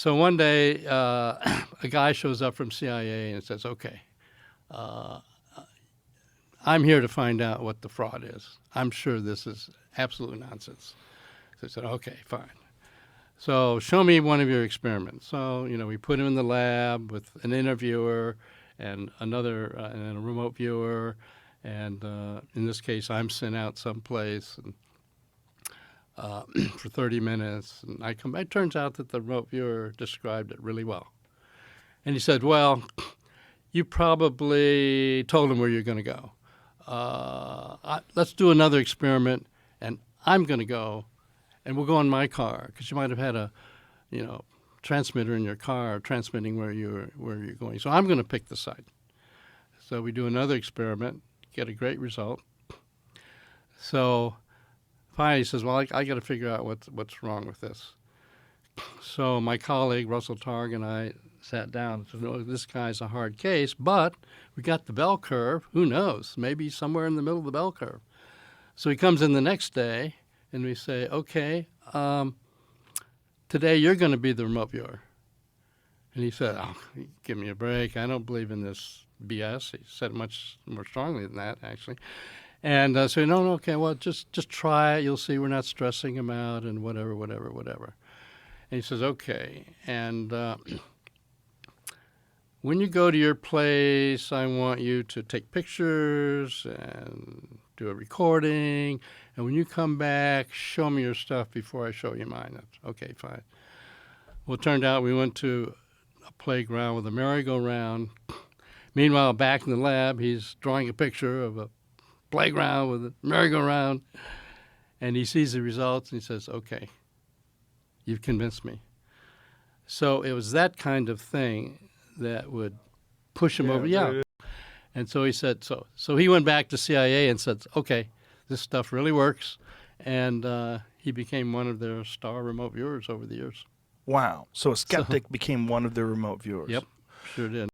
So one day, a guy shows up from CIA and says, okay, uh, I'm here to find out what the fraud is. I'm sure this is absolute nonsense. So I said, okay, fine. So show me one of your experiments. So, we put him in the lab with an interviewer and another, and a remote viewer. And in this case, I'm sent out someplace and, for 30 minutes. And I come back. It turns out that the remote viewer described it really well. And he said, well, you probably told him where you're going to go. Let's do another experiment, and I'm going to go, and we'll go in my car, because you might have had a, transmitter in your car transmitting where you're going. So I'm going to pick the site. So we do another experiment, get a great result. So finally he says, well, I got to figure out what's wrong with this. So my colleague, Russell Targ, and I sat down and said, no, this guy's a hard case, but we got the bell curve. Who knows? Maybe somewhere in the middle of the bell curve. So he comes in the next day, and we say, okay, today you're going to be the remote viewer. And he said, oh, give me a break. I don't believe in this BS. He said it much more strongly than that, actually. And so, no, okay, well, just try it. You'll see we're not stressing him out and whatever. And he says, okay. And when you go to your place, I want you to take pictures and do a recording. And when you come back, show me your stuff before I show you mine. That's, okay, fine. Well, it turned out we went to a playground with a merry-go-round. Meanwhile, back in the lab, he's drawing a picture of a playground with a merry-go-round. And he sees the results and he says, okay, you've convinced me. So it was that kind of thing that would push him over. Yeah. And so he said, so he went back to CIA and said, okay, this stuff really works. And he became one of their star remote viewers over the years. Wow. So a Skeptic became one of their remote viewers. Yep, sure did.